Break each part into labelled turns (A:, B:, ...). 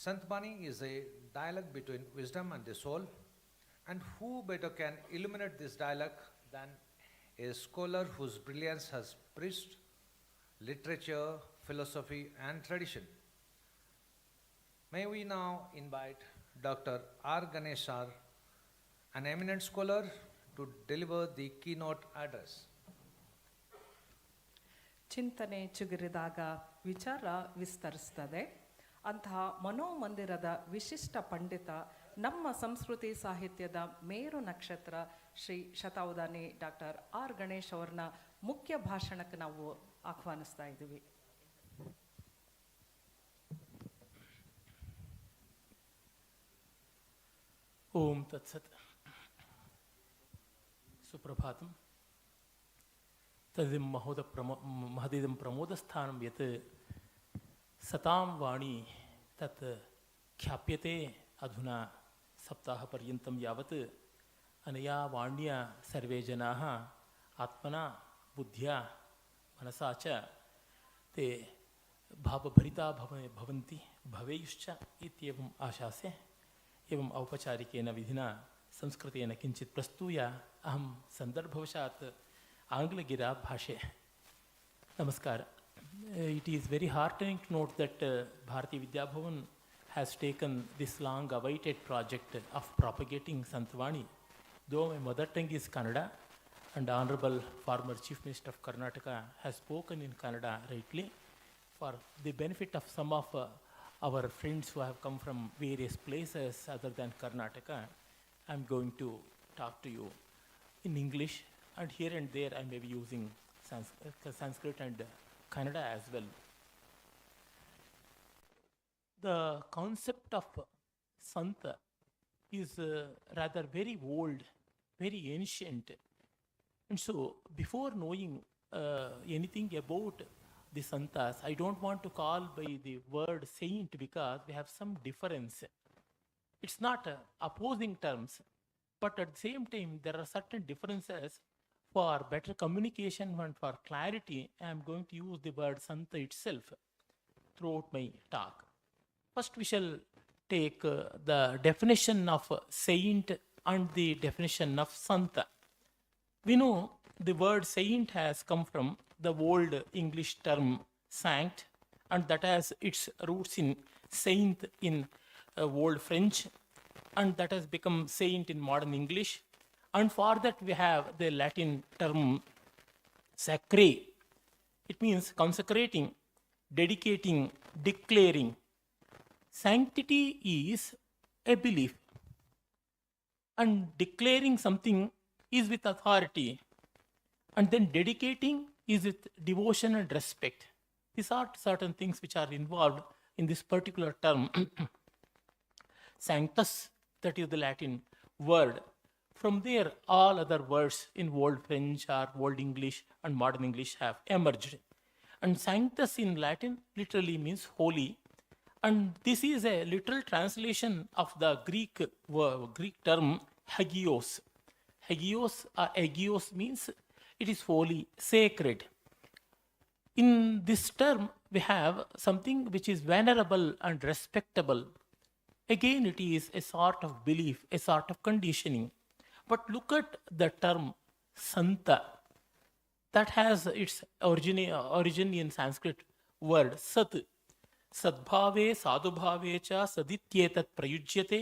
A: Santhavani is a dialogue between wisdom and the soul, and who better can illuminate this dialogue than a scholar whose brilliance has bridged literature, philosophy, and tradition. May we now invite Dr. R. Ganesh, an eminent scholar, to deliver the keynote address.
B: ಚಿಂತನೆ ಚಿಗುರಿದಾಗ ವಿಚಾರ ವಿಸ್ತರಿಸ್ತದೆ. ಅಂತಹ ಮನೋಮಂದಿರದ ವಿಶಿಷ್ಟ ಪಂಡಿತ, ನಮ್ಮ ಸಂಸ್ಕೃತಿ ಸಾಹಿತ್ಯದ ಮೇರು ನಕ್ಷತ್ರ Shri ಶತಾವಧಾನಿ doctor R Ganesh ಅವ್ರನ್ನ ಮುಖ್ಯ ಭಾಷಣಕ್ಕೆ ನಾವು ಆಹ್ವಾನಿಸ್ತಾ ಇದ್ದೀವಿ.
C: ಓಂ ತತ್ಸತ್. ಸುಪ್ರಭಾತಂ. ತದಿಂ ಮಹದಿದಂ ಪ್ರಮೋದಸ್ಥಾನಂ ಯತ್ ಸತಾಂ ವಾಣಿ ತತ್ ಖ್ಯಾಪ್ಯತೆ ಅಧುನಾ ಸಪ್ತಾಹಪರ್ಯಂತಂ ಯಾವತ್ ಅನಯಾ ವಾಣ್ಯ ಸರ್ವೇ ಜನಾಃ ಆತ್ಮನಾ ಬುದ್ಧ್ಯಾ ಮನಸಾ ಚ ತೇ ಭಾವಭರಿತಾ ಭವಂತಿ ಭವೇಯುಶ್ಚ ಇತ್ಯೇವಂ ಆಶಾಸೆ. एवं औपचारिकेन विधिना संस्कृतेन किञ्चित् प्रस्तूय अहं सन्दर्भवशात् आङ्ग्लगिरा भाषे. नमस्कार. It is very heartening to note that Bharati Vidya Bhavan has taken this long awaited project of propagating Santhavani. Though my mother tongue is Kannada and Honorable former Chief Minister of Karnataka has spoken in Kannada rightly, for the benefit of some of our friends who have come from various places other than Karnataka, I am going to talk to you in English, and here and there I may be using Sanskrit and Kannada as well. The concept of Santa is rather very old, very ancient. And so before knowing anything about the Santas, I don't want to call by the word saint because we have some difference. It's not opposing terms, but at the same time there are certain differences. For better communication and for clarity, I am going to use the word Santa itself throughout my talk. First we shall take the definition of saint and the definition of Santa. We know the word saint has come from the old English term saint, and that has its roots in saint in old French, and that has become saint in modern English. And for that we have the Latin term sacre. It means consecrating, dedicating, declaring. Sanctity is a belief, and declaring something is with authority, and then dedicating is with devotion and respect. These are certain things which are involved in this particular term. Sanctus, that is the Latin word. From there, all other words in Old French or Old English and Modern English have emerged. And sanctus in Latin literally means holy. And this is a literal translation of the Greek term hagios. Hagios or agios means it is holy, sacred. In this term, we have something which is venerable and respectable. Again, it is a sort of belief, a sort of conditioning. But look at the term Santa. That has its origin in Sanskrit word Sat. Sadbhave sadubhave cha sadityetat prayujyate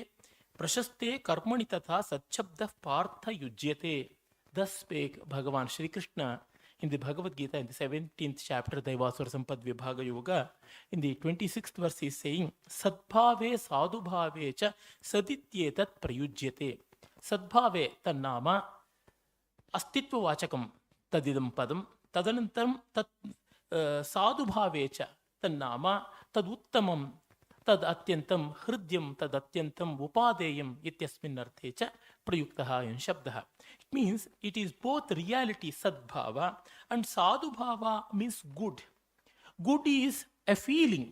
C: prashaste karmani tatha satchabda partha yujyate. Thus spake Bhagavan Shri Krishna in the Bhagavad Gita in the 17th chapter, Daivasura Sampad Vibhaga Yoga. In the 26th verse he is saying, Sadbhave sadubhave cha sadityetat prayujyate. Sadbhave tannama astitva vachakam tadidam padam tadanantaram tat sadubhave cha tannama taduttamam tad atyantam hridyam tad atyantam upadeyam ityasmin arthe cha prayuktaha in shabdaha. It means it is both reality sadbhava and sadubhava means good. Good is a feeling.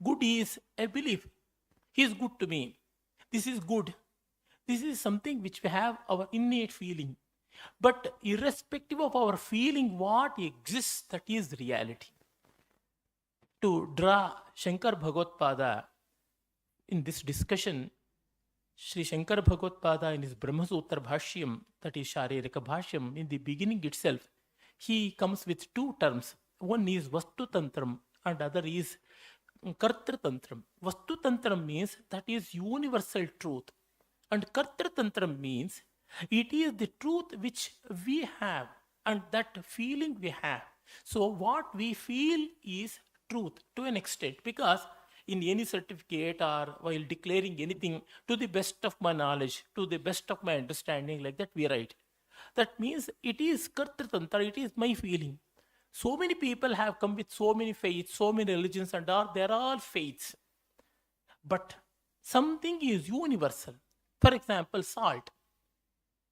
C: Good is a belief. He is good to me. This is good. This is something which we have our innate feeling. But irrespective of our feeling, what exists, that is reality. To draw Shankar Bhagavad Pada in this discussion, Sri Shankara Bhagavad in his Brahma Sutra Bhashyam, that is Sharirika Bhashyam, in the beginning itself, he comes with two terms. One is Vastu Tantram and other is Kartra Tantram. Vastu Tantram means that is universal truth, and Kartra Tantram means it is the truth which we have and that feeling we have. So what we feel is truth to an extent, because in any certificate or while declaring anything, to the best of my knowledge, to the best of my understanding, like that we write. That means it is Kartra Tantra, it is my feeling. So many people have come with so many faiths, so many religions, and they're all faiths. But something is universal. For example, salt.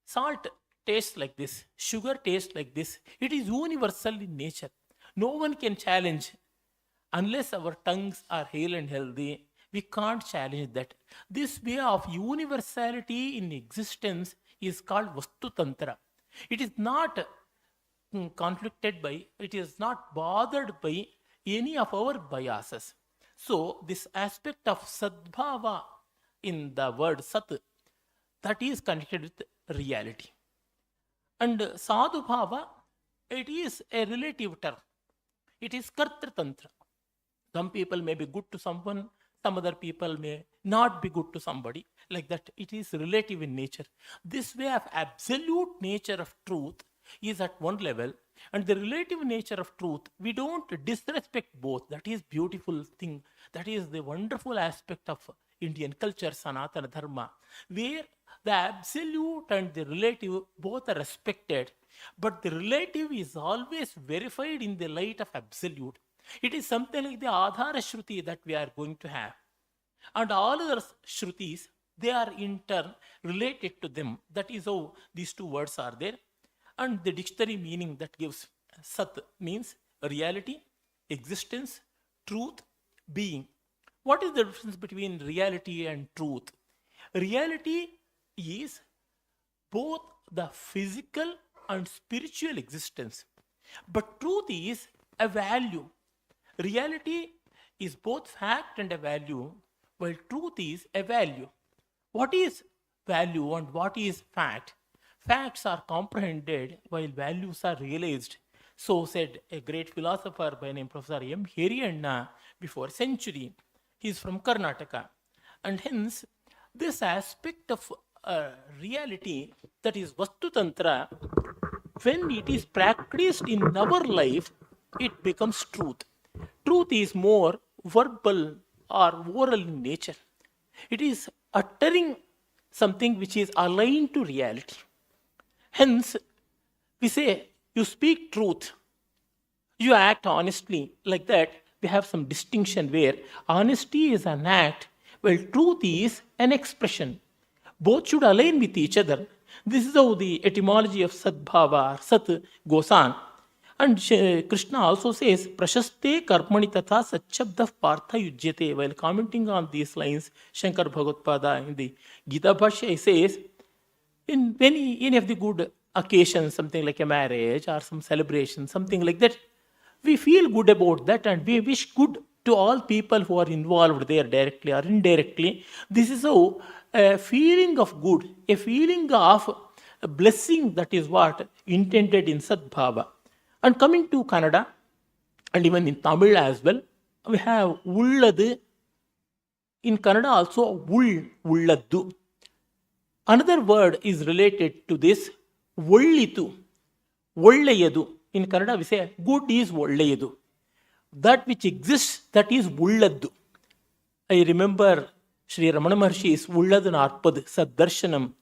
C: Salt tastes like this, sugar tastes like this. It is universal in nature. No one can challenge. Unless our tongues are hale and healthy, we can't challenge that. This way of universality in existence is called Vastu Tantra. It is not conflicted by, it is not bothered by any of our biases. So, this aspect of Sadbhava in the word Sat, that is connected with reality. And Sadhubhava, it is a relative term. It is Kartra Tantra. Some people may be good to someone, some other people may not be good to somebody. Like that, it is relative in nature. This way of absolute nature of truth is at one level, and the relative nature of truth, we don't disrespect both. That is beautiful thing. That is the wonderful aspect of Indian culture, Sanatana Dharma, where the absolute and the relative both are respected, but the relative is always verified in the light of absolute. It is something like the Adhara Shruti that we are going to have. And all other Shrutis, they are in turn related to them. That is how these two words are there. And the dictionary meaning that gives Sat means reality, existence, truth, being. What is the difference between reality and truth? Reality is both the physical and spiritual existence. But truth is a value. Reality is both fact and a value, while truth is a value. What is value and what is fact? Facts are comprehended while values are realized. So said a great philosopher by name Professor M. Heriyanna before a century. He is from Karnataka. And hence, this aspect of reality, that is Vastu Tantra, when it is practiced in our life, it becomes truth. Truth is more verbal or oral in nature. It is uttering something which is aligned to reality. Hence, we say, you speak truth, you act honestly. Like that, we have some distinction where honesty is an act, while truth is an expression. Both should align with each other. This is how the etymology of Sadbhava or Sat goes on. And Krishna also says, Prashaste karmani tatha satchabdah partha yujyate. While commenting on these lines, Shankar Bhagavad in the Gita Bhashya says, in any of the good occasions, something like a marriage or some celebration, something like that, we feel good about that and we wish good to all people who are involved there directly or indirectly. This is how a feeling of good, a feeling of a blessing, that is what intended in Sadbhava. And coming to Kannada, and even in Tamil as well, we have Ulladu. In Kannada also, Ulladdu. Another word is related to this, Ollitu, Ollayadu. In Kannada we say, good is Ollayadu. That which exists, that is Ulladdu. I remember Sri Ramana Maharshi's Ulladu Narpad Saddarshanam,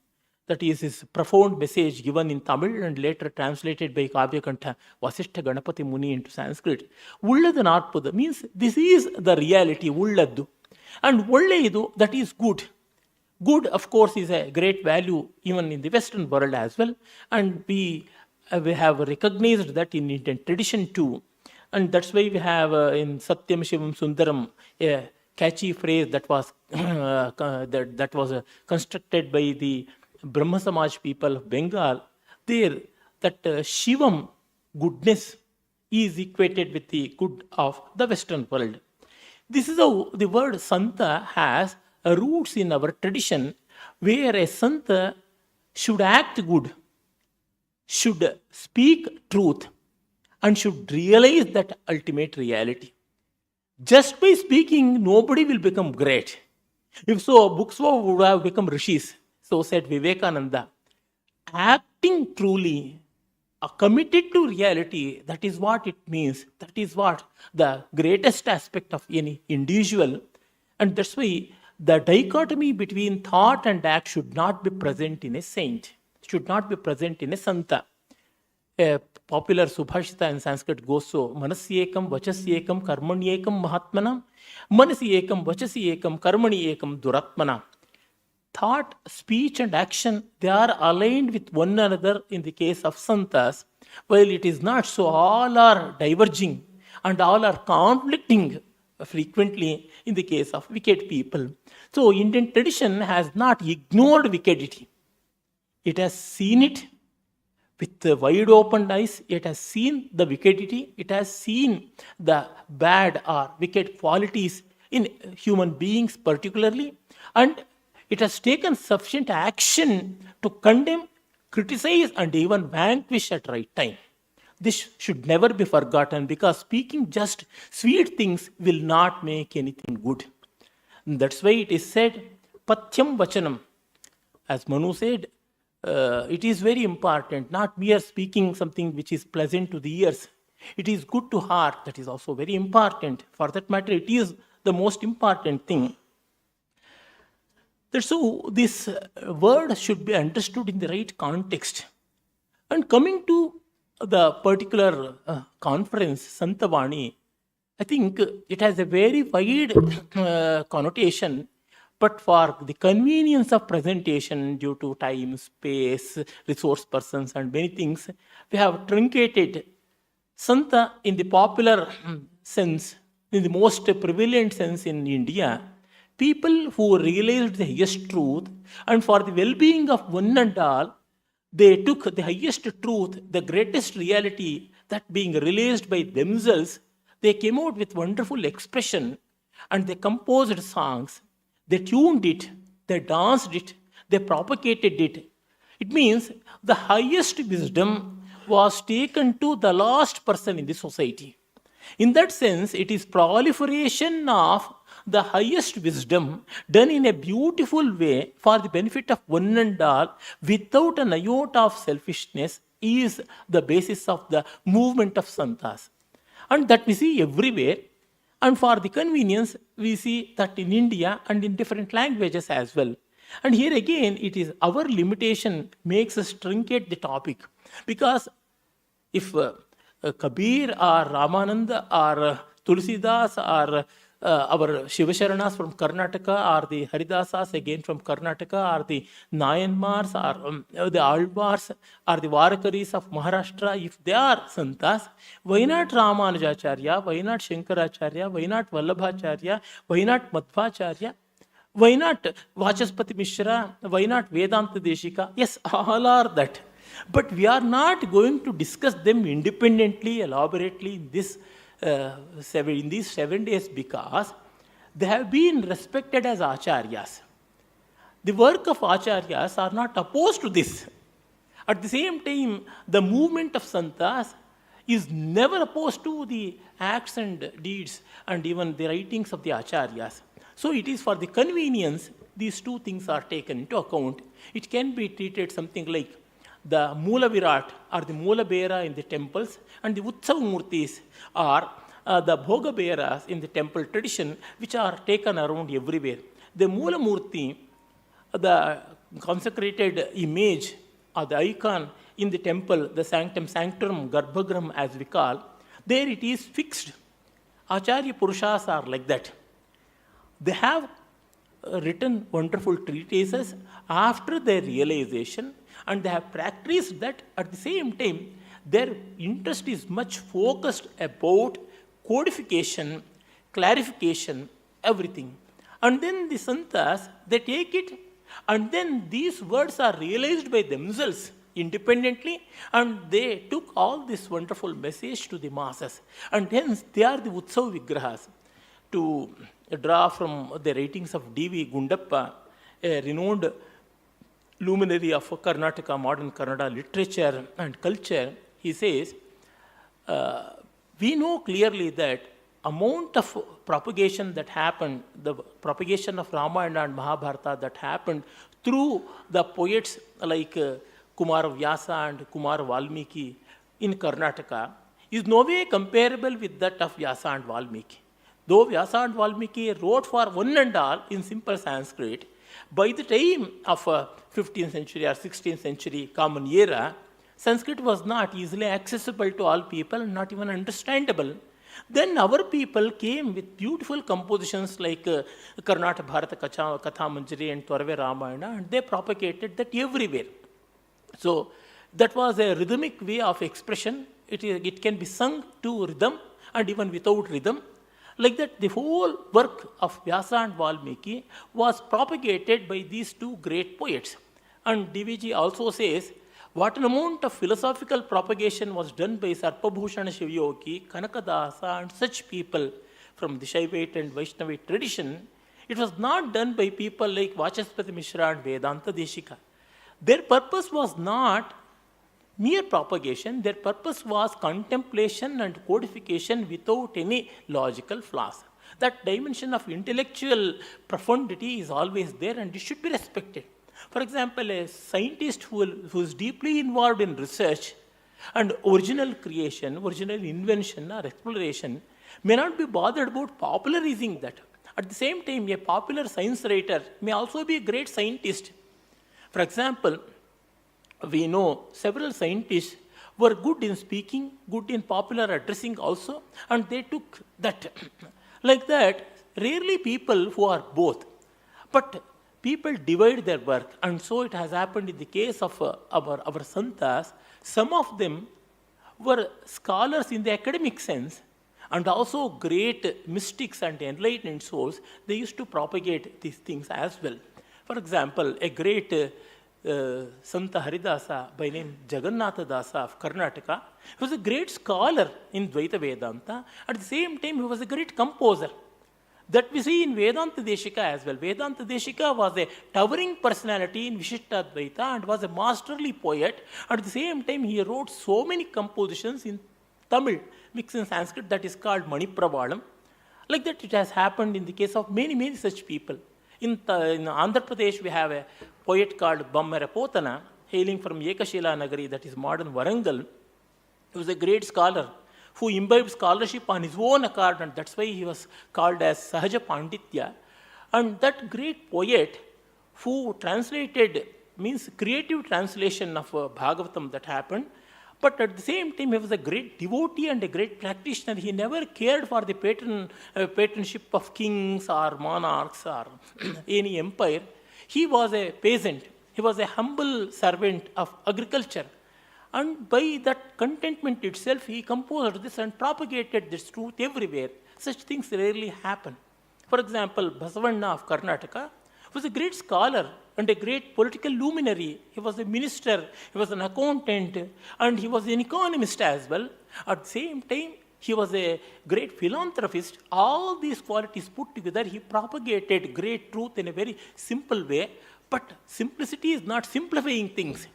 C: that is his profound message given in Tamil and later translated by Kavyakantha Vasishtha Ganapati Muni into Sanskrit. Ulladu Narpad means this is the reality, Ulladdu. And Ollayadu, that is good. Good, of course, is a great value even in the Western world as well. And we have recognized that in Indian tradition too. And that's why we have in Satyam Shivam Sundaram a catchy phrase that was constructed by the Brahma Samaj people of Bengal. There, that Shivam, goodness, is equated with the good of the Western world. This is how the word Santa has roots in our tradition where a Santa should act good, should speak truth, and should realize that ultimate reality. Just by speaking, nobody will become great. If so, books would have become rishis. So said Vivekananda. Acting truly, committed to reality, that is what it means. That is what the greatest aspect of any individual. And that's why the dichotomy between thought and act should not be present in a saint, should not be present in a santa. A popular subhashita in Sanskrit goes so: Manasyekam, Vachasyekam, Karmanyekam, Mahatmanam, Manasyekam, Vachasyekam, Karmanyekam, Duratmanam. Thought, speech, and action, they are aligned with one another in the case of santas, while it is not so. All are diverging and all are conflicting frequently in the case of wicked people. So, Indian tradition has not ignored wickedity. It has seen it with wide open eyes. It has seen the wickedity. It has seen the bad or wicked qualities in human beings particularly. And it has taken sufficient action to condemn, criticize, and even vanquish at right time. This should never be forgotten, because speaking just sweet things will not make anything good. And that's why it is said, Patyam Vachanam. As Manu said, it is very important, not mere speaking something which is pleasant to the ears. It is good to heart. That is also very important. For that matter, it is the most important thing. So this word should be understood in the right context. And coming to the particular conference, Santhavani, I think it has a very wide connotation, but for the convenience of presentation due to time, space, resource persons, and many things, we have truncated Santa in the popular sense, in the most prevalent sense in India. People who realized the highest truth, and for the well-being of one and all, they took the highest truth, the greatest reality, that being realized by themselves. They came out with wonderful expression, and they composed songs, they tuned it, they danced it, they propagated it. It means the highest wisdom was taken to the last person in the society. In that sense, it is proliferation of the highest wisdom done in a beautiful way for the benefit of one and all, without an iota of selfishness, is the basis of the movement of santas. And that we see everywhere. And for the convenience, we see that in India and in different languages as well. And here again, it is our limitation makes us truncate the topic. Because if Kabir or Ramananda or Tulsidas or our Shivasharanas from Karnataka, or the Haridasas again from Karnataka, or the Nayanmars, or the Alvars, or the Varakaris of Maharashtra, if they are santas, why not Ramanujacharya, why not Shankaracharya, why not Vallabhacharya, why not Madhvacharya, why not Vachaspati Mishra, why not Vedanta Deshika? Yes, all are that. But we are not going to discuss them independently, elaborately in these 7 days, because they have been respected as acharyas. The work of acharyas are not opposed to this. At the same time, the movement of santas is never opposed to the acts and deeds and even the writings of the acharyas. So it is for the convenience, these two things are taken into account. It can be treated something like the Mula Virat or the Mula Bera in the temples, and the Utsav Murtis are the Bhoga Beras in the temple tradition, which are taken around everywhere. The Mula Murti, the consecrated image or the icon in the temple, the sanctum sanctorum, Garbhagram as we call, there it is fixed. Acharya Purushas are like that. They have written wonderful treatises after their realization, and they have practiced that. At the same time, their interest is much focused about codification, clarification, everything. And then the santas, they take it, and then these words are realized by themselves independently, and they took all this wonderful message to the masses. And hence, they are the Utsav Vigrahas. To draw from the writings of D.V. Gundappa, a renowned luminary of Karnataka, modern Kannada literature and culture. He says, we know clearly that amount of propagation that happened, the propagation of Ramayana and Mahabharata that happened through the poets like Kumar Vyasa and Kumar Valmiki in Karnataka is no way comparable with that of Vyasa and Valmiki. Though Vyasa and Valmiki wrote for one and all in simple Sanskrit, by the time of 15th century or 16th century common era, Sanskrit was not easily accessible to all people, not even understandable. Then our people came with beautiful compositions like Karnataka Bharata Katha Manjari and Twarve Ramayana, and they propagated that everywhere. So that was a rhythmic way of expression. It can be sung to rhythm and even without rhythm. Like that, the whole work of Vyasa and Valmiki was propagated by these two great poets. And DVG also says, what an amount of philosophical propagation was done by Sarpabhushana Shivayogi, Kanakadasa and such people from the Shaivite and Vaishnavite tradition. It was not done by people like Vachaspati Mishra and Vedanta Deshika. Their purpose was not mere propagation, their purpose was contemplation and codification without any logical flaws. That dimension of intellectual profundity is always there and it should be respected. For example, a scientist who is deeply involved in research and original creation, original invention or exploration may not be bothered about popularizing that. At the same time, a popular science writer may also be a great scientist. For example, we know several scientists were good in speaking, good in popular addressing also, and they took that. Like that, rarely people who are both. But people divide their work, and so it has happened in the case of our santas. Some of them were scholars in the academic sense, and also great mystics and enlightened souls. They used to propagate these things as well. For example, a great Santa Haridasa by name Jagannatha Dasa of Karnataka. He was a great scholar in Dvaita Vedanta. At the same time, he was a great composer. That we see in Vedanta Deshika as well. Vedanta Deshika was a towering personality in Vishishtadvaita and was a masterly poet. At the same time, he wrote so many compositions in Tamil, mixed in Sanskrit, that is called Manipravalam. Like that, it has happened in the case of many such people. In Andhra Pradesh, we have a poet called Bammara Potana, hailing from Ekashila Nagari, that is modern Warangal. He was a great scholar who imbibed scholarship on his own account, and that's why he was called as Sahaja Panditya. And that great poet who translated, means creative translation of Bhagavatam that happened, but at the same time he was a great devotee and a great practitioner. He never cared for the patronship of kings or monarchs or any empire. He was a peasant. He was a humble servant of agriculture. And by that contentment itself, he composed this and propagated this truth everywhere. Such things rarely happen. For example, Basavanna of Karnataka was a great scholar and a great political luminary. He was a minister, he was an accountant, and he was an economist as well. At the same time, he was a great philanthropist. All these qualities put together, he propagated great truth in a very simple way. But simplicity is not simplifying things.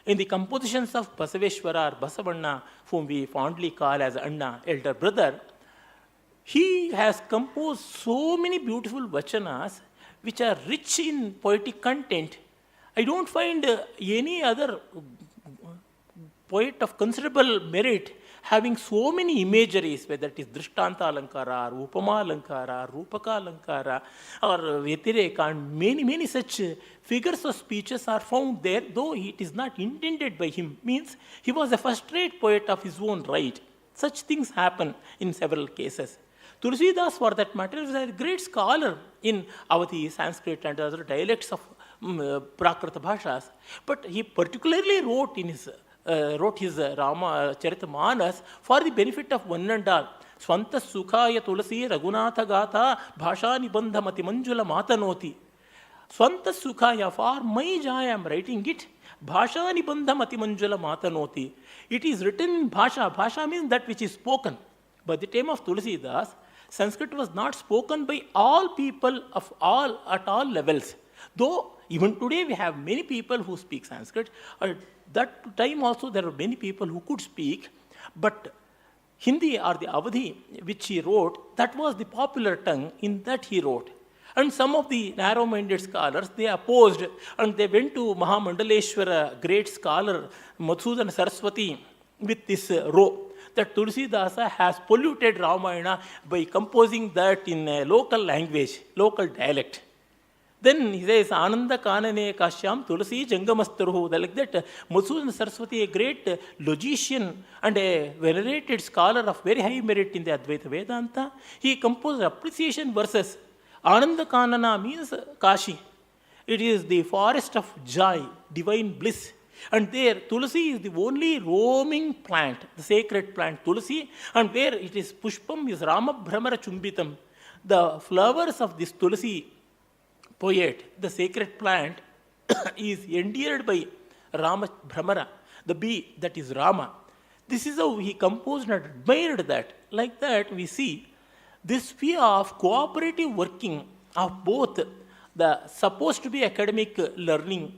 C: In the compositions of Basaveshwara or Basavanna, whom we fondly call as Anna, elder brother, he has composed so many beautiful vachanas which are rich in poetic content. I don't find any other poet of considerable merit having so many imageries, whether it is Drishtanta Alankara, or Upama Alankara, Rupaka Alankara, or Vyatireka, and many such figures of speeches are found there, though it is not intended by him. Means he was a first-rate poet of his own right. Such things happen in several cases. Tulsidas, for that matter, was a great scholar in Avati, Sanskrit, and other dialects of Prakrita Bhashas, but he particularly wrote his Rama Charitamanas for the benefit of one and all. Swanta Sukhaya Tulasi Raghunatha Gatha Bhasha Nibandha Mati Manjula Matanoti. Swanta Sukhaya, for my joy I am writing it. Bhasha Nibandha Mati Manjula Matanoti. It is written in Bhasha. Bhasha means that which is spoken. By the time of Tulsidas, Sanskrit was not spoken by all people of all at all levels. Though even today we have many people who speak Sanskrit. At that time also there were many people who could speak, but Hindi or the Avadhi which he wrote, that was the popular tongue, in that he wrote. And some of the narrow-minded scholars, they opposed, and they went to Mahamandaleshwara, great scholar, Madhusudana Saraswati, with this row, that Tulsidasa has polluted Ramayana by composing that in a local language, local dialect. Then he says, Ananda Kanane Kashyam Tulasi Jangamastaruhu. Like that, Madhusudana Saraswati, a great logician and a venerated scholar of very high merit in the Advaita Vedanta, he composed appreciation verses. Ananda Kanana means Kashi. It is the forest of joy, divine bliss. And there, Tulasi is the only roaming plant, the sacred plant Tulasi, and where it is Pushpam is Rama Brahmara Chumbitam. The flowers of this Tulasi poet, the sacred plant, is endeared by Rama Brahmara, the bee that is Rama. This is how he composed and admired that. Like that, we see this way of cooperative working of both the supposed to be academic learning,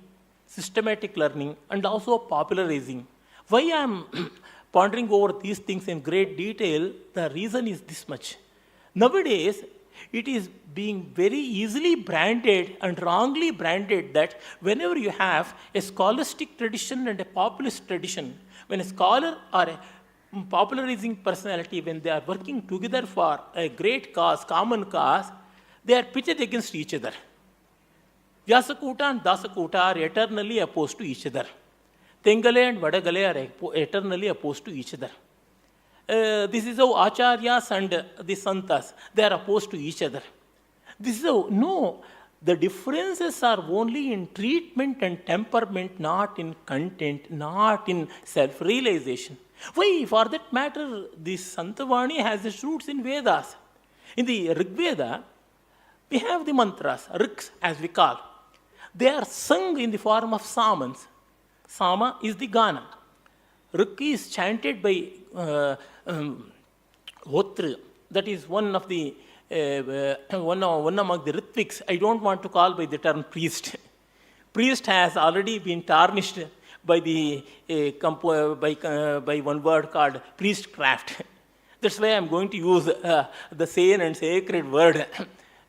C: systematic learning, and also popularizing. Why I am pondering over these things in great detail, the reason is this much. Nowadays, it is being very easily branded and wrongly branded that whenever you have a scholastic tradition and a populist tradition, when a scholar or a popularizing personality, when they are working together for a great cause, common cause, they are pitted against each other. Vyasakuta and Dasakuta are eternally opposed to each other. Tengale and Vadagale are eternally opposed to each other. This is how Acharyas and the Santas, they are opposed to each other. This is how, no, the differences are only in treatment and temperament, not in content, not in self-realization. Why, for that matter, this Santhavani has its roots in Vedas. In the Rig Veda, we have the mantras, Riks as we call. They are sung in the form of samans. Sama is the Gana. Rik is chanted by Hotra. That is one of the one among the Ritviks. I don't want to call by the term priest. Priest has already been tarnished by the by one word called priestcraft. That's why I'm going to use the sane and sacred word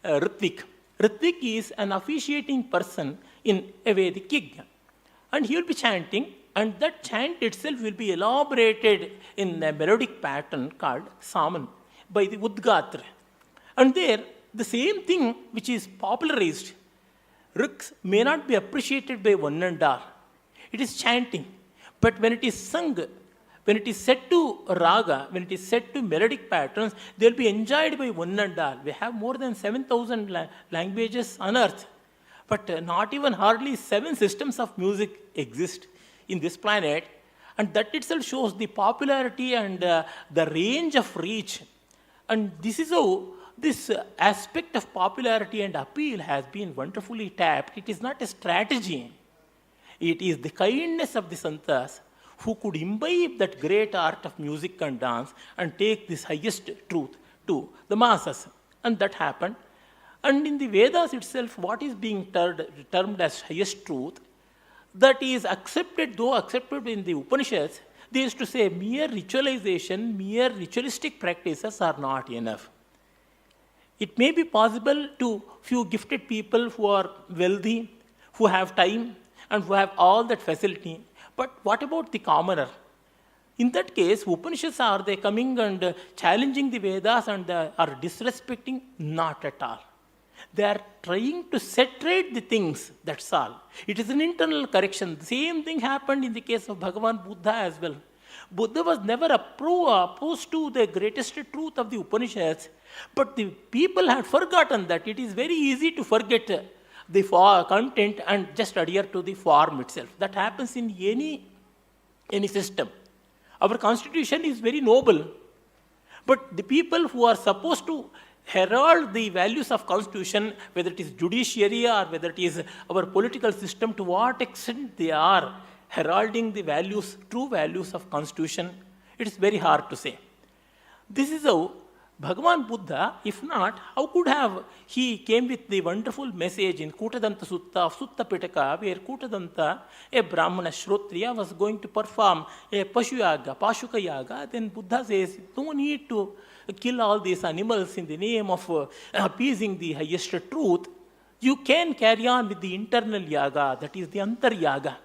C: Ritvik. Ritvik is an officiating person in a Vedic yajna, and he will be chanting, and that chant itself will be elaborated in a melodic pattern called Saman by the Udgatra. And there, the same thing which is popularized, Riks may not be appreciated by one and all. It is chanting. But when it is sung, when it is set to raga, when it is set to melodic patterns, they will be enjoyed by one and all. We have more than 7,000 languages on earth. But not even hardly 7 systems of music exist in this planet. And that itself shows the popularity and the range of reach. And this is how this aspect of popularity and appeal has been wonderfully tapped. It is not a strategy. It is the kindness of the Santas who could imbibe that great art of music and dance and take this highest truth to the masses. And that happened. And in the Vedas itself, what is being termed as highest truth, that is accepted, though accepted in the Upanishads, they used to say mere ritualization, mere ritualistic practices are not enough. It may be possible to few gifted people who are wealthy, who have time, and who have all that facility. But what about the commoner? In that case, Upanishads, are they coming and challenging the Vedas and are disrespecting? Not at all. They are trying to set right the things, that's all. It is an internal correction. The same thing happened in the case of Bhagavan Buddha as well. Buddha was never opposed to the greatest truth of the Upanishads, but the people had forgotten that. It is very easy to forget the content and just adhere to the form itself. That happens in any system. Our constitution is very noble, but the people who are supposed to herald the values of constitution, whether it is judiciary or whether it is our political system, to what extent they are heralding the values, true values of constitution, it is very hard to say. This is how Bhagavan Buddha, if not, how could have he came with the wonderful message in Kutadanta Sutta of Sutta Pitaka, where Kutadanta, a Brahmana Shrotriya, was going to perform a Pashu Yaga, Pashuka Yaga. Then Buddha says, no need to kill all these animals in the name of appeasing the highest truth. You can carry on with the internal yaga, that is the Antar Yaga.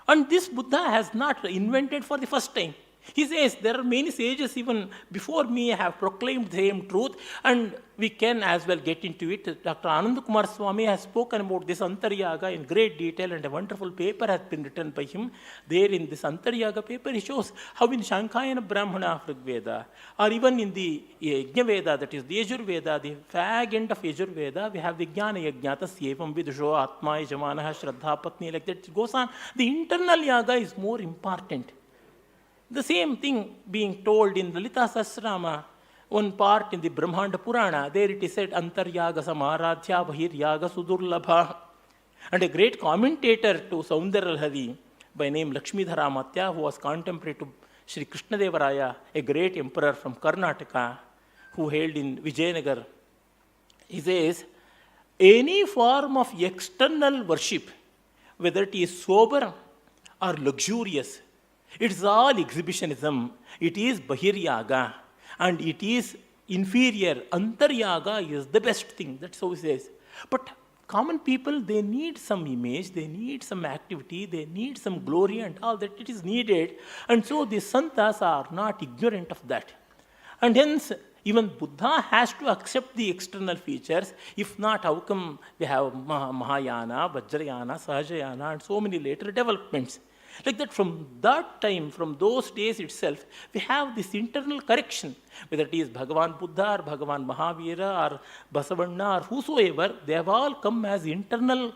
C: And this Buddha has not invented for the first time. He says there are many sages even before me have proclaimed the same truth, and we can as well get into it. Dr. Anand Kumar Swami has spoken about this Antaryaga in great detail, and a wonderful paper has been written by him. There in this Antaryaga paper, he shows how in Shankayana Brahmana of Rig Veda, or even in the Yajna Veda, that is the Yajur Veda, the fag end of Yajur Veda, we have the Jnana Yajnatas Yevam Vidusho Atma Yajamanaha Shraddha Patni, like that it goes on. The internal yaga is more important. The same thing being told in Lalita Sahasrama, one part in the Brahmanda Purana, there it is said, Antaryaga Samaradhya Bahiryaga Sudurlabha. And a great commentator to Saundaralhari by name Lakshmidhara Matya, who was contemporary to Sri Krishnadevaraya, a great emperor from Karnataka, who hailed in Vijayanagar. He says, any form of external worship, whether it is sober or luxurious, it is all exhibitionism. It is Bahiryaga. And it is inferior. Antaryaga is the best thing. That's how he says. But common people, they need some image, they need some activity, they need some glory and all that. It is needed. And so the Santas are not ignorant of that. And hence, even Buddha has to accept the external features. If not, how come we have Mahayana, Vajrayana, Sahajayana, and so many later developments? Like that, from that time, from those days itself, we have this internal correction. Whether it is Bhagavan Buddha or Bhagavan Mahavira or Basavanna or whosoever, they have all come as internal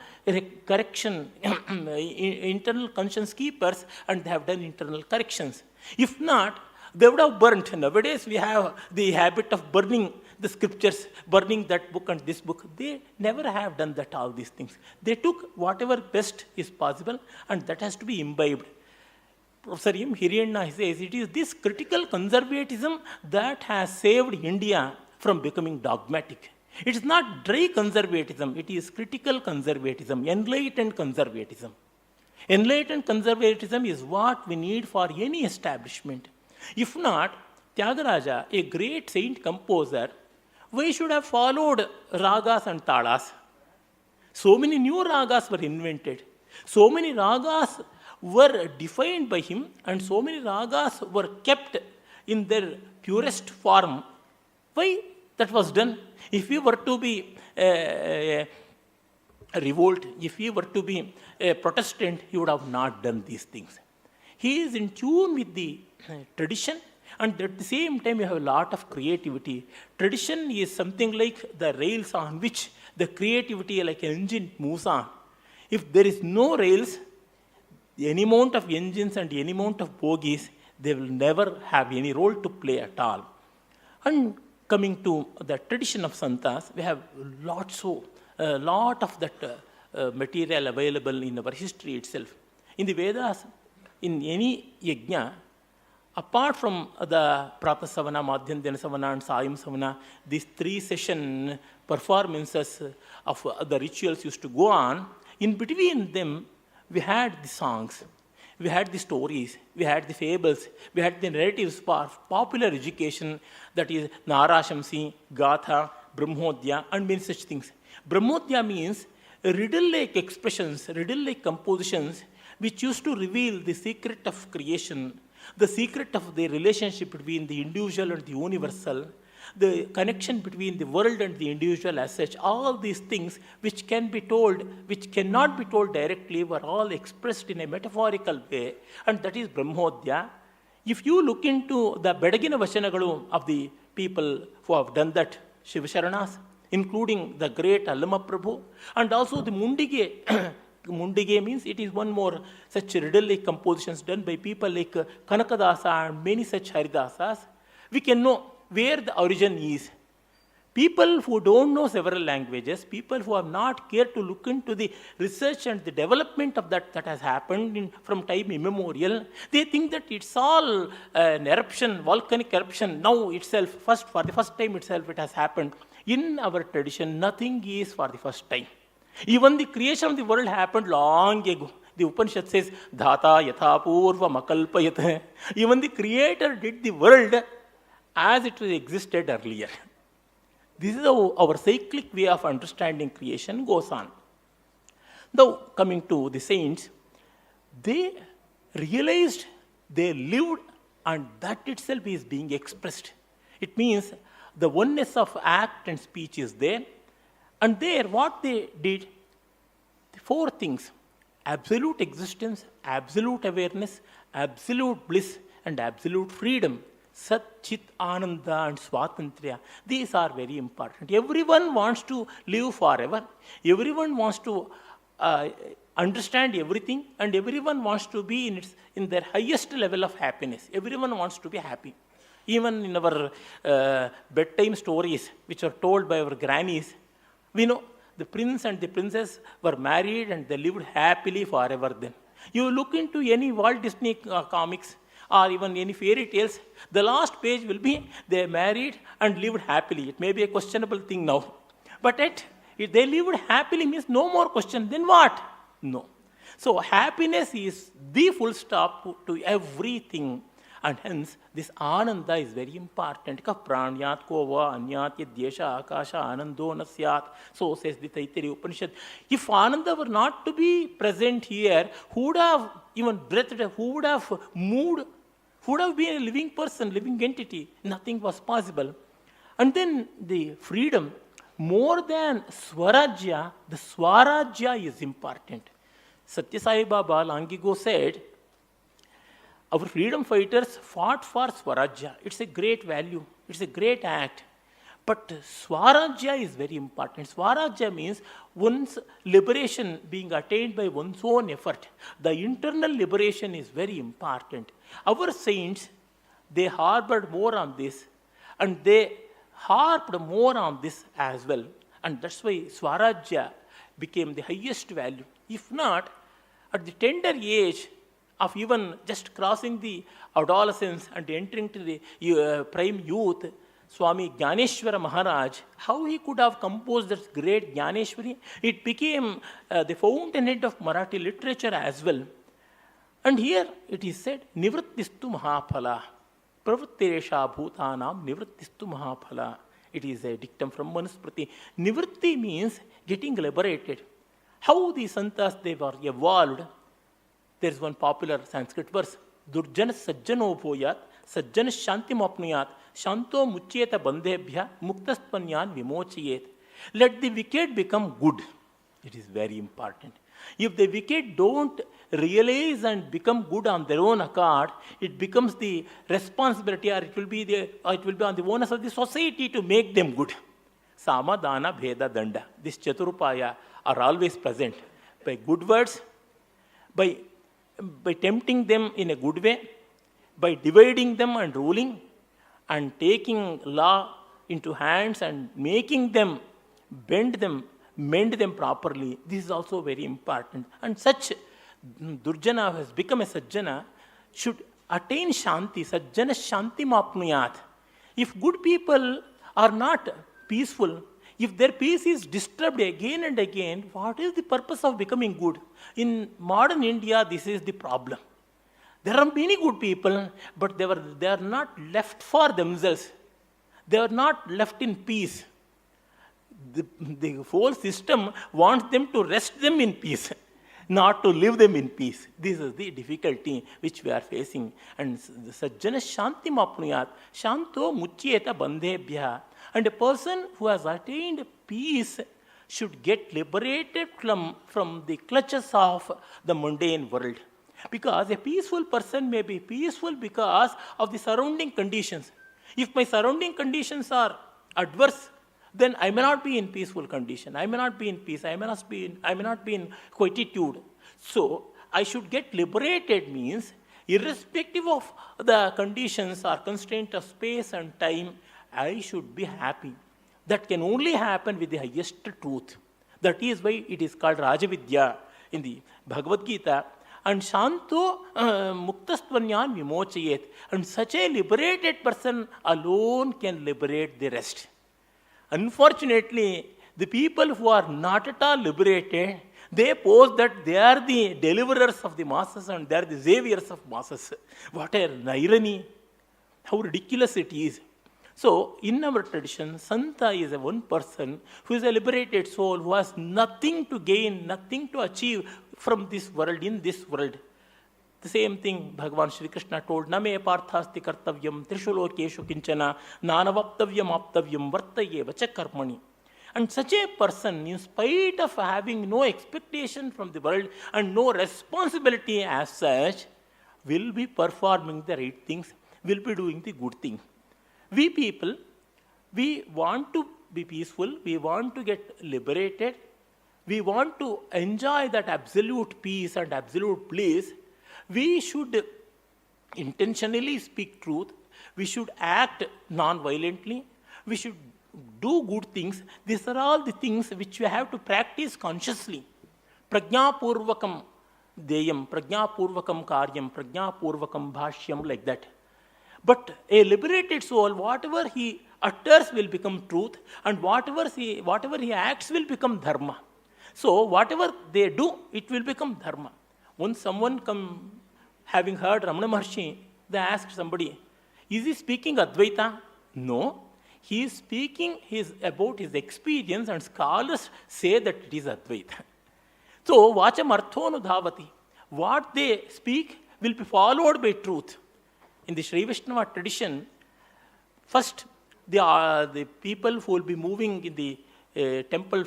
C: correction, internal conscience keepers, and they have done internal corrections. If not, they would have burnt. Nowadays, we have the habit of burning the scriptures, burning that book and this book. They never have done that, all these things. They took whatever best is possible, and that has to be imbibed. Professor M. Hiriyanna says it is this critical conservatism that has saved India from becoming dogmatic. It is not dry conservatism, it is critical conservatism, enlightened conservatism. Enlightened conservatism is what we need for any establishment. If not, Tyagaraja, a great saint composer, why should have followed ragas and talas? So many new ragas were invented. So many ragas were defined by him, and so many ragas were kept in their purest form. Why that was done? If we were to be a revolt, if he were to be a Protestant, he would have not done these things. He is in tune with the tradition, and at the same time you have a lot of creativity. Tradition is something like the rails on which the creativity like an engine moves on. If there is no rails, any amount of engines and any amount of bogies, they will never have any role to play at all. And coming to the tradition of Santas, we have a lot of that material available in our history itself. In the Vedas, in any yajna, apart from the Prata Savana, Madhyandana Savana, and Sayam Savana, these 3 session performances of the rituals used to go on. In between them, we had the songs, we had the stories, we had the fables, we had the narratives for popular education, that is Narashamsi, Gatha, Brahmodya, and many such things. Brahmodya means riddle-like expressions, riddle-like compositions, which used to reveal the secret of creation, the secret of the relationship between the individual and the universal, the connection between the world and the individual as such. All these things which can be told, which cannot be told directly, were all expressed in a metaphorical way, and that is Brahmodya. If you look into the Bedagina Vachanagalu of the people who have done that, Shivasharanas, including the great Allama Prabhu, and also the Mundige. Mundige means it is one more such riddle-like compositions done by people like Kanakadasa and many such Haridasas. We can know where the origin is. People who don't know several languages, people who have not cared to look into the research and the development of that has happened from time immemorial, they think that it's all an eruption, volcanic eruption now itself, for the first time itself it has happened. In our tradition, nothing is for the first time. Even the creation of the world happened long ago. The Upanishad says, Dhata yatha purva makalpayat. Even the Creator did the world as it existed earlier. This is how our cyclic way of understanding creation goes on. Now, coming to the saints, they realized, they lived, and that itself is being expressed. It means the oneness of act and speech is there. And there, what they did, the four things: absolute existence, absolute awareness, absolute bliss, and absolute freedom. Sat, Chit, Ananda, and Swatantriya. These are very important. Everyone wants to live forever. Everyone wants to understand everything, and everyone wants to be in their highest level of happiness. Everyone wants to be happy. Even in our bedtime stories, which are told by our grannies, we know the prince and the princess were married and they lived happily forever then. You look into any Walt Disney comics or even any fairy tales, the last page will be they married and lived happily. It may be a questionable thing now. But if they lived happily means no more question. Then what? No. So happiness is the full stop to everything. And hence, this ananda is very important. Ka pranyat kova anyat yadyesha akasha anando nasyat. So says the Taittiriya Upanishad. If ananda were not to be present here, who would have even breathed, who would have moved, who would have been a living person, living entity? Nothing was possible. And then the freedom, more than Swarajya, the Swarajya is important. Satya Sai Baba long ago said, our freedom fighters fought for Swarajya. It's a great value. It's a great act. But Swarajya is very important. Swarajya means one's liberation being attained by one's own effort. The internal liberation is very important. Our saints, they harbored more on this, and they harped more on this as well. And that's why Swarajya became the highest value. If not, at the tender age of even just crossing the adolescence and entering to the prime youth, Swami Ganeshwara Maharaj, how he could have composed that great Ganeshwari? It became the fountainhead of Marathi literature as well. And here it is said, Nivrittistu Mahaphala, Pravrittiresha Bhutanam Nivrittistu Mahaphala. It is a dictum from Manusmriti. Nivritti means getting liberated. How the Santas, they were evolved. There is one popular Sanskrit verse, Durjana Sajjano Bhoyat, Sajjana Shantim Apnuyat, Shanto Muchyeta Bandebhya, Muktaspanyan Vimochiyet. Let the wicked become good. It is very important. If the wicked don't realize and become good on their own account, it becomes the responsibility, or it will be on the onus of the society to make them good. Sama, Dana, Bheda, Danda. This Chaturupaya are always present. By good words, by tempting them in a good way, by dividing them and ruling, and taking law into hands and making them, bend them, mend them properly. This is also very important. And such Durjana who has become a Sajjana should attain Shanti. Sajjana Shanti Mapnuyat. If good people are not peaceful, if their peace is disturbed again and again, what is the purpose of becoming good? In modern India, this is the problem. There are many good people, but they are not left for themselves. They are not left in peace. The whole system wants them to rest them in peace, not to live them in peace. This is the difficulty which we are facing. And Sajjana Shanti Mapnuyat, Shanto Muchyeta Bandebhya. And a person who has attained peace should get liberated from the clutches of the mundane world. Because a peaceful person may be peaceful because of the surrounding conditions. If my surrounding conditions are adverse, then I may not be in peaceful condition. I may not be in peace. I may not be in quietude. So I should get liberated means, irrespective of the conditions or constraint of space and time, I should be happy. That can only happen with the highest truth. That is why it is called Rajavidya in the Bhagavad Gita. And Shanto Muktastvanyaan Vimochayet. And such a liberated person alone can liberate the rest. Unfortunately, the people who are not at all liberated, they pose that they are the deliverers of the masses and they are the saviors of masses. What an irony! How ridiculous it is. So, in our tradition, Santa is a one person who is a liberated soul, who has nothing to gain, nothing to achieve from this world, in this world. The same thing Bhagavan Shri Krishna told, Na me parthasti kartavyam trishu lokeshu kinchana nanavaptavyam aptavyam vartaye vacha karmani. And such a person, in spite of having no expectation from the world and no responsibility as such, will be performing the right things, will be doing the good thing. We people, we want to be peaceful, we want to get liberated, we want to enjoy that absolute peace and absolute bliss. We should intentionally speak truth, we should act non-violently, we should do good things. These are all the things which we have to practice consciously. Prajnapurvakam deyam, prajnapurvakam karyam, prajnapurvakam bhashyam, like that. But a liberated soul, whatever he utters will become truth, and whatever he acts will become dharma. So whatever they do, it will become dharma. Once someone having heard Ramana Maharshi, they asked somebody, is he speaking Advaita? No. He is speaking about his experience, and scholars say that it is Advaita. So, vacham arthonu dhavati. What they speak will be followed by truth. In the Sri Vaishnava tradition, first the people who will be moving in the temple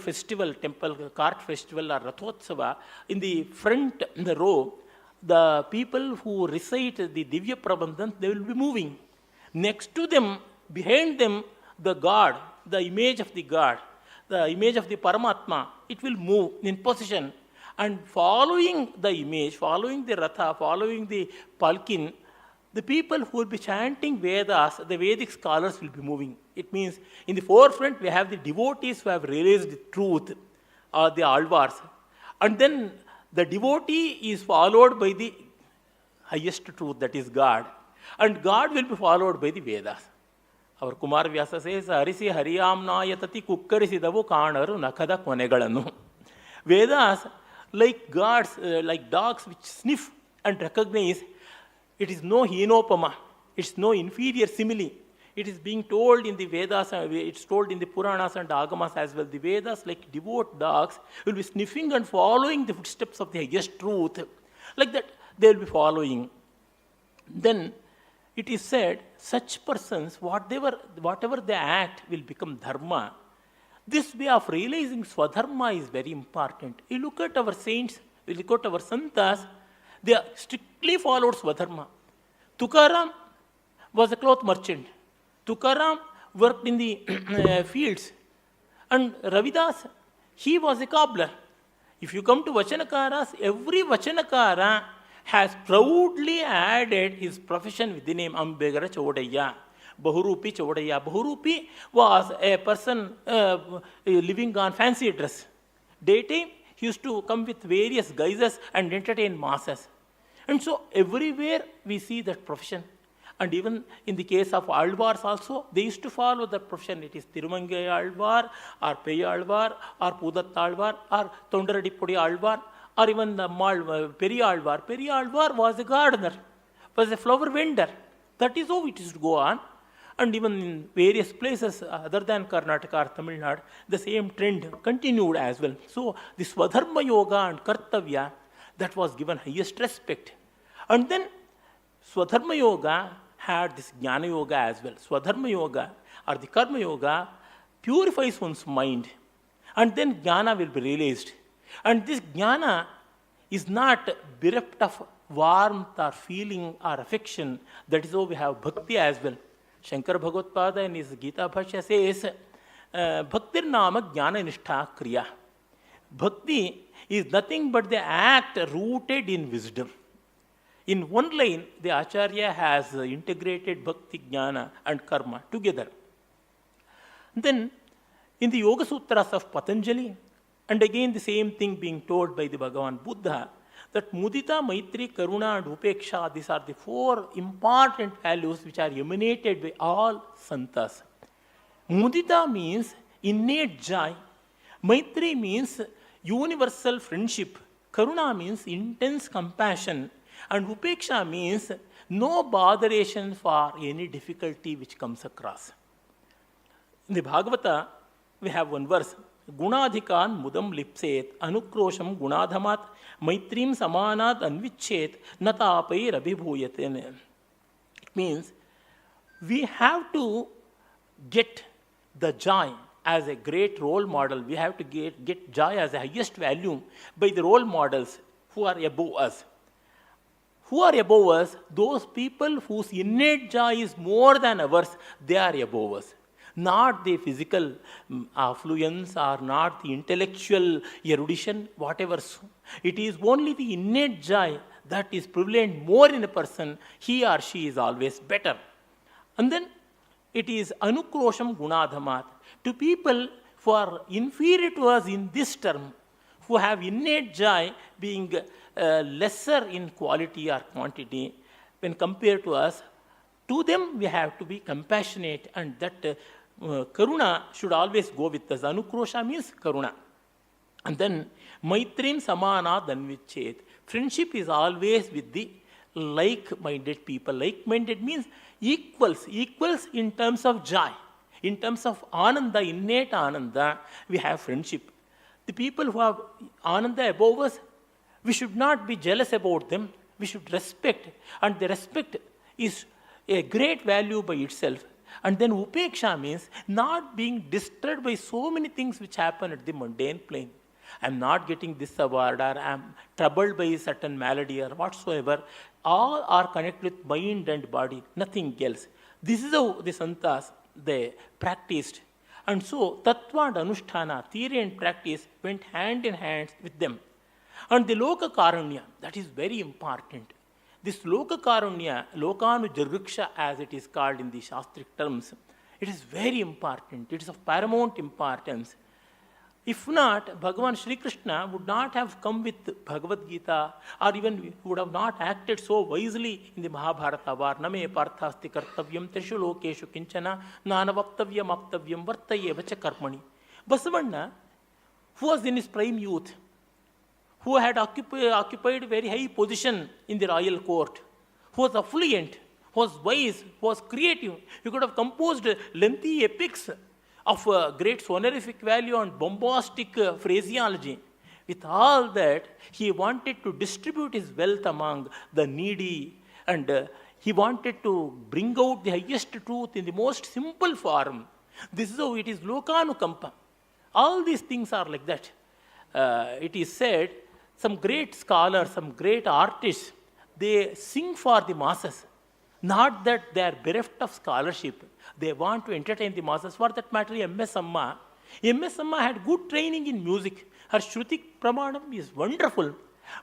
C: cart festival or Rathotsava, in the front, in the row, the people who recite the Divya Prabandhan, they will be moving. Next to them, behind them, the God, the image of the God, the image of the Paramatma, it will move in position. And following the image, following the Ratha, following the Palkin, the people who will be chanting Vedas, the Vedic scholars will be moving. It means in the forefront we have the devotees who have realized the truth, the alvars. And then the devotee is followed by the highest truth, that is God. And God will be followed by the Vedas. Our Kumar Vyasa says, Harisi Hariyamnayatati Kukkarisidavo Kanaru Nakada Konegalanu. Vedas, like gods, like dogs which sniff and recognize, it is no hinopama, it's no inferior simile. It is being told in the Vedas, it's told in the Puranas and Agamas as well. The Vedas, like devout dogs, will be sniffing and following the footsteps of the highest truth. Like that, they will be following. Then, it is said, such persons, whatever they act will become dharma. This way of realizing Swadharma is very important. You look at our saints, you look at our santas, they strictly followed Swadharma. Tukaram was a cloth merchant. Tukaram worked in the fields. And Ravidas, he was a cobbler. If you come to Vachanakaras, every Vachanakara has proudly added his profession with the name Ambegara Chaudaya, Bahurupi Chaudaya. Bahurupi was a person living on fancy dress. Daytime, he used to come with various guises and entertain masses. And so everywhere we see that profession. And even in the case of Alvars also, they used to follow that profession. It is Tirumangai Alvar, or Pei Alvar, or Pudat Alvar, or Tondaradipudi Alvar, or even the Peri Alvar. Peri Alvar was a gardener, was a flower vendor. That is how it used to go on. And even in various places other than Karnataka or Tamil Nadu, the same trend continued as well. So the Swadharma Yoga and Kartavya, that was given highest respect. And then Swadharma Yoga had this Jnana Yoga as well. Swadharma Yoga or the Karma Yoga purifies one's mind. And then Jnana will be realized. And this Jnana is not bereft of warmth or feeling or affection. That is how we have Bhakti as well. Shankara Bhagavad in his Gita Bhashya says, Bhaktir Nama Jnana Nishtha Kriya. Bhakti is nothing but the act rooted in wisdom. In one line, the Acharya has integrated Bhakti, Jnana and Karma together. Then, In the Yoga Sutras of Patanjali, and again the same thing being told by the Bhagavan Buddha, that Mudita, Maitri, Karuna and Upeksha, these are the four important values which are emanated by all santas. Mudita means innate joy, Maitri means universal friendship, Karuna means intense compassion, and Upeksha means no botheration for any difficulty which comes across. In the Bhagavata, we have one verse, Gunadhikan mudam lipset, anukrosham gunadhamat, maitrim samanad anvichet, natapai rabhibhuyate. It means we have to get the joy as a great role model. We have to get joy as the highest value by the role models who are above us. Who are above us? Those people whose innate joy is more than ours, they are above us. Not the physical affluence or not the intellectual erudition, whatever. It is only the innate joy that is prevalent more in a person. He or she is always better. And then it is anukrosham gunadhamat. To people who are inferior to us in this term, who have innate joy being lesser in quality or quantity when compared to us, to them we have to be compassionate, and that karuna should always go with us. Anukrosha means karuna. And then maitrim samana danvichet. Friendship is always with the like-minded people. Like-minded means equals. Equals in terms of joy. In terms of ananda, innate ananda, we have friendship. The people who have ananda above us, we should not be jealous about them. We should respect. And the respect is a great value by itself. And then upeksha means not being disturbed by so many things which happen at the mundane plane. I am not getting this award, or I am troubled by a certain malady or whatsoever. All are connected with mind and body, nothing else. This is how the santas, they practiced. And so tattva and anusthana, theory and practice, went hand in hand with them. And the loka karunya, that is very important. This loka karunya, lokanu jirriksha as it is called in the Shastric terms, it is very important. It is of paramount importance. If not, Bhagavan Sri Krishna would not have come with Bhagavad Gita, or even would have not acted so wisely in the Mahabharata war. Name parthasti kartavyam trishu lokeshu kinchana nanavaktavyam aptavyam vartaye vacha karmani. Basavanna, who was in his prime youth, who had occupied very high position in the royal court, who was affluent, who was wise, who was creative. He could have composed lengthy epics of great sonorific value and bombastic phraseology. With all that, he wanted to distribute his wealth among the needy, and he wanted to bring out the highest truth in the most simple form. This is how it is lokanukampa. All these things are like that. It is said, some great scholars, some great artists, they sing for the masses. Not that they are bereft of scholarship. They want to entertain the masses. For that matter, M.S. Amma had good training in music. Her Shruti Pramanam is wonderful.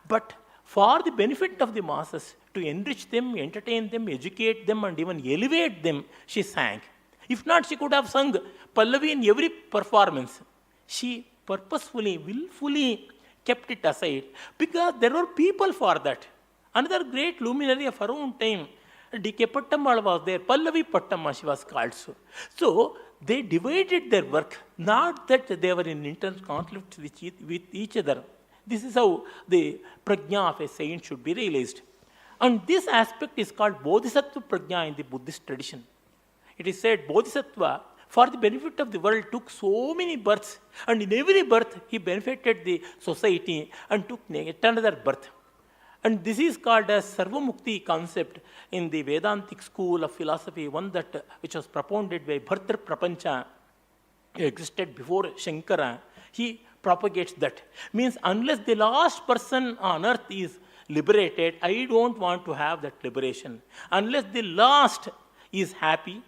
C: But for the benefit of the masses, to enrich them, entertain them, educate them, and even elevate them, she sang. If not, she could have sung Pallavi in every performance. She purposefully, willfully kept it aside, because there were people for that. Another great luminary of her own time, D.K. Pattammal was there, Pallavi Pattamma she was called so. So, they divided their work, not that they were in internal conflict with each other. This is how the prajna of a saint should be realized. And this aspect is called Bodhisattva prajna in the Buddhist tradition. It is said Bodhisattva, for the benefit of the world, took so many births, and in every birth he benefited the society and took another birth. And this is called as Sarvamukti concept in the Vedantic school of philosophy, one that which was propounded by Bhartr Prapancha, who existed before Shankara. He propagates that. Means unless the last person on earth is liberated, I don't want to have that liberation. Unless the last is happy,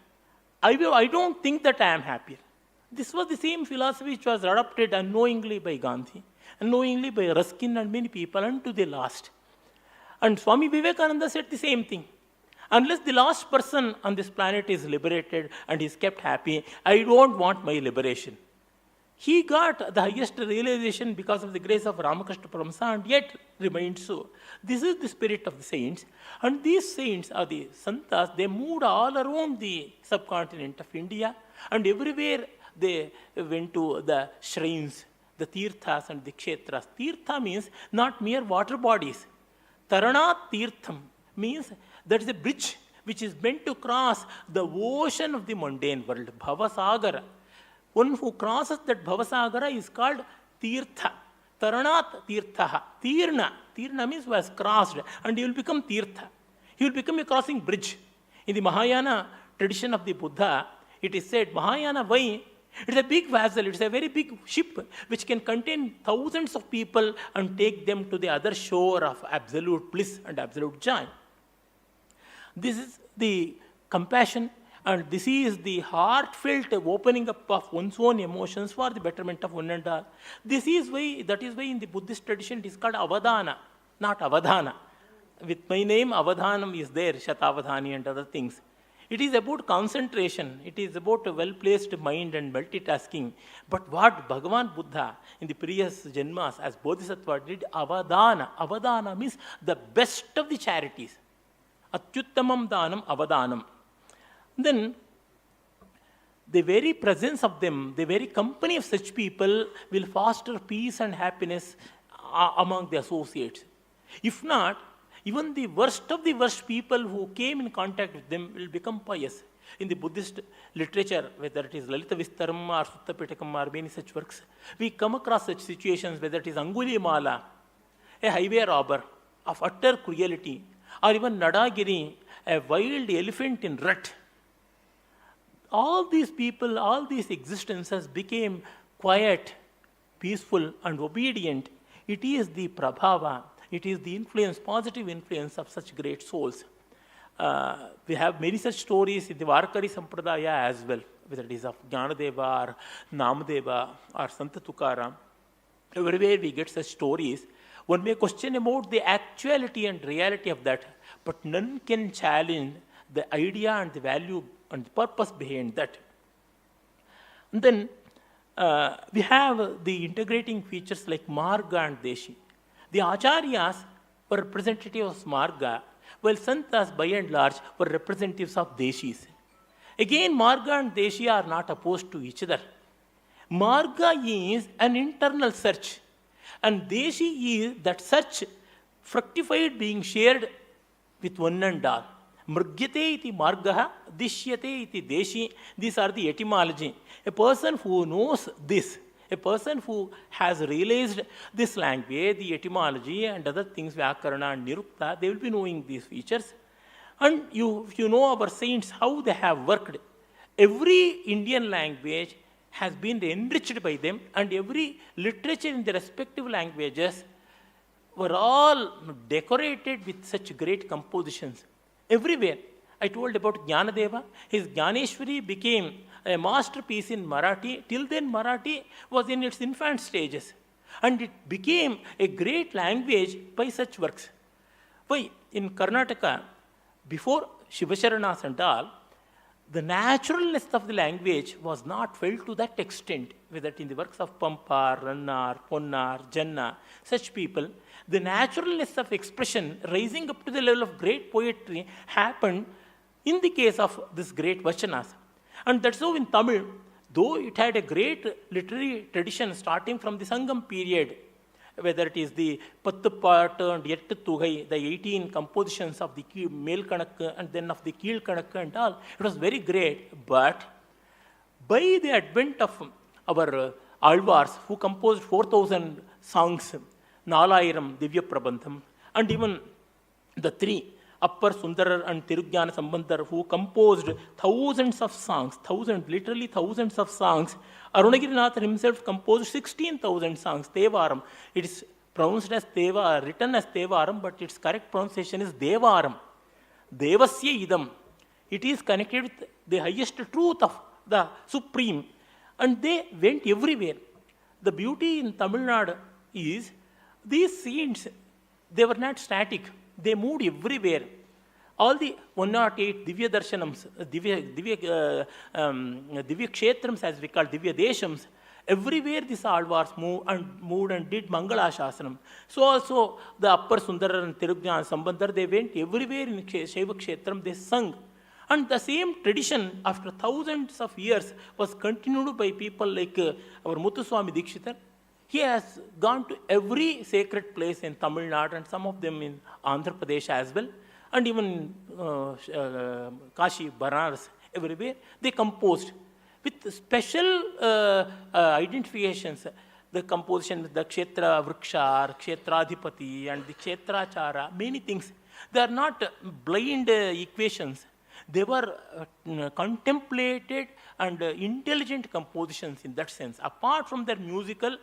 C: I don't think that I am happy. This was the same philosophy which was adopted unknowingly by Gandhi, unknowingly by Ruskin and many people unto the last. And Swami Vivekananda said the same thing. Unless the last person on this planet is liberated and is kept happy, I don't want my liberation. He got the highest realization because of the grace of Ramakrishna Paramasa and yet remained so. This is the spirit of the saints. And these saints are the Santas. They moved all around the subcontinent of India and everywhere they went to the shrines, the tirthas and the kshetras. Tirtha means not mere water bodies. Taranat tirtham means that is a bridge which is meant to cross the ocean of the mundane world, Bhavasagara. One who crosses that Bhavasagara is called Tirtha. Taranat Tirthaha. Tirna. Tirna means who has crossed and he will become Tirtha. He will become a crossing bridge. In the Mahayana tradition of the Buddha, it is said, Mahayana, why? It is a big vessel, it is a very big ship which can contain thousands of people and take them to the other shore of absolute bliss and absolute joy. This is the compassion and this is the heartfelt opening up of one's own emotions for the betterment of one and all. That is why in the Buddhist tradition it is called Avadana, not Avadhana. With my name, Avadhanam is there, Shatavadhani and other things. It is about concentration. It is about a well-placed mind and multitasking. But what Bhagavan Buddha in the previous Janmas as Bodhisattva did, Avadana. Avadana means the best of the charities. Atyuttamam Danam Avadanam. Then the very presence of them, the very company of such people will foster peace and happiness among the associates. If not, even the worst of the worst people who came in contact with them will become pious. In the Buddhist literature, whether it is Lalita Vistaram or Sutta Pitakam or many such works, we come across such situations, whether it is Angulimala, a highway robber of utter cruelty, or even Nadagiri, a wild elephant in rut. All these people, all these existences became quiet, peaceful and obedient. It is the prabhava, it is the influence, positive influence of such great souls. We have many such stories in the Varkari Sampradaya as well, whether it is of Jnanadeva or Namadeva or Santa Tukaram. Everywhere we get such stories. One may question about the actuality and reality of that, but none can challenge the idea and the value and the purpose behind that. And then we have the integrating features like Marga and Deshi. The Acharyas were representatives of Marga, while Santas by and large were representatives of Deshis. Again, Marga and Deshi are not opposed to each other. Marga is an internal search, and Deshi is that search fructified being shared with one and all. Mrigyate iti margaha, dishyate iti deshi. These are the etymology. A person who knows this, a person who has realized this language, the etymology and other things, Vyakarana and Nirukta, they will be knowing these features. And if you know our saints, how they have worked, every Indian language has been enriched by them, and every literature in the respective languages were all decorated with such great compositions. Everywhere. I told about Jnanadeva. His Jnaneshwari became a masterpiece in Marathi. Till then, Marathi was in its infant stages. And it became a great language by such works. Why? In Karnataka, before Shivasharanas and all, the naturalness of the language was not felt to that extent, whether in the works of Pampar, Rannar, Ponnar, Janna, such people. The naturalness of expression rising up to the level of great poetry happened in the case of this great Vachanas. And that's how in Tamil, though it had a great literary tradition starting from the Sangam period, whether it is the Pattupat and Yettu Tugai, the 18 compositions of the Mel Kanak and then of the Keel Kanak and all, it was very great. But by the advent of our Alvars, who composed 4,000 songs, Nalayiram, Divya Prabandham, and even the three, Appar, Sundarar and Tirugyan Sambandar, who composed thousands of songs, literally thousands of songs. Arunagirinath himself composed 16,000 songs, Tevaram. It is pronounced as Teva, written as Tevaram, but its correct pronunciation is Devaram. Devasya idam. It is connected with the highest truth of the Supreme. And they went everywhere. The beauty in Tamil Nadu is these saints, they were not static. They moved everywhere. All the 108 Divya Darshanams, Divya Kshetrams as we call, Divya Deshams, Everywhere these Alvars moved and did Mangala Shasanam. So also the Upper Sundara and Tirugna and Sambandar, they went everywhere in Shaiva Kshetram, they sung. And the same tradition, after thousands of years, was continued by people like our Muthuswami Dikshitar. He has gone to every sacred place in Tamil Nadu and some of them in Andhra Pradesh as well. And even Kashi, Banaras, everywhere, they composed with special identifications. The composition with the Kshetra Vrikshar, Kshetradhipati, and the Kshetrachara, many things. They are not blind equations. They were contemplated and intelligent compositions in that sense. Apart from their musical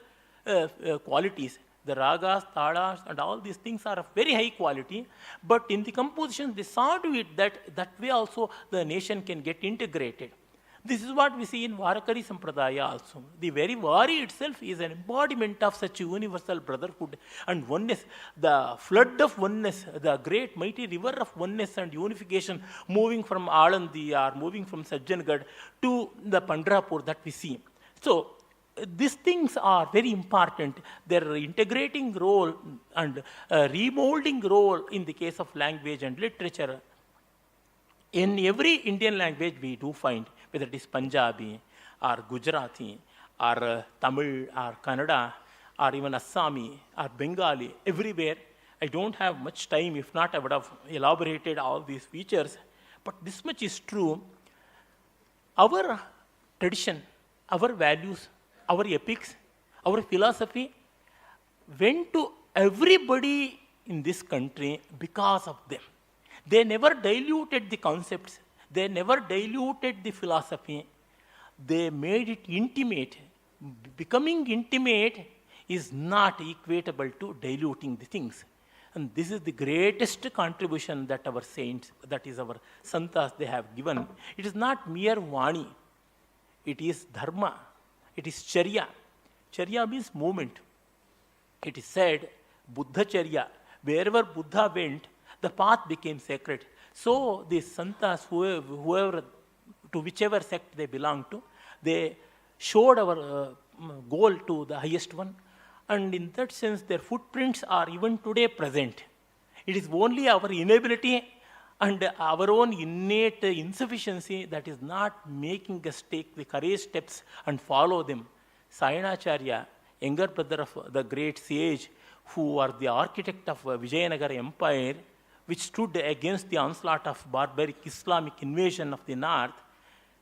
C: qualities, the ragas, talas, and all these things are of very high quality. But in the composition, they saw to it that way also the nation can get integrated. This is what we see in Varakari Sampradaya also. The very Vari itself is an embodiment of such universal brotherhood and oneness. The flood of oneness, the great mighty river of oneness and unification moving from Alandi or moving from Sajjangarh to the Pandharpur that we see. So, these things are very important. Their integrating role and remolding role in the case of language and literature. In every Indian language we do find, whether it is Punjabi or Gujarati or Tamil or Kannada or even Assami or Bengali, everywhere. I don't have much time. If not, I would have elaborated all these features. But this much is true. Our tradition, our values, our epics, our philosophy went to everybody in this country because of them. They never diluted the concepts. They never diluted the philosophy. They made it intimate. Becoming intimate is not equatable to diluting the things. And this is the greatest contribution that our saints, that is our santas, they have given. It is not mere vani. It is dharma. It is charya. Charya means movement. It is said, Buddha charya. Wherever Buddha went, the path became sacred. So the santas, whoever, to whichever sect they belong to, they showed our goal to the highest one. And in that sense, their footprints are even today present. It is only our inability and our own innate insufficiency that is not making us take the courage steps and follow them. Sayanacharya, younger brother of the great sage, who was the architect of Vijayanagara Empire, which stood against the onslaught of barbaric Islamic invasion of the north,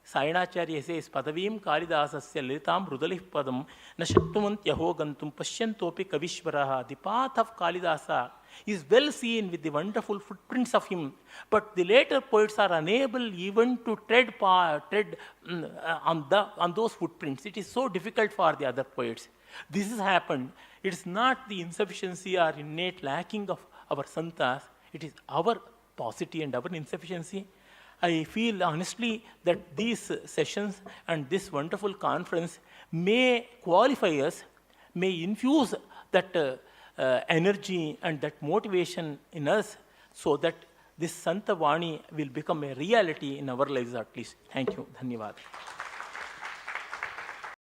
C: Sayanacharya says, Padavim Kalidasasya Litam Rudalih Padam Nashaktumant Yahogantum Pashyantopi Kavishvaraha. The path of Kalidasa is well seen with the wonderful footprints of him, but the later poets are unable even to tread on those footprints. It is so difficult for the other poets. This has happened. It is not the insufficiency or innate lacking of our santas. It is our paucity and our insufficiency. I feel honestly that these sessions and this wonderful conference may qualify us, may infuse that energy and that motivation in us so that this Santhavani will become a reality in our lives at least. Thank you. Dhanyavad.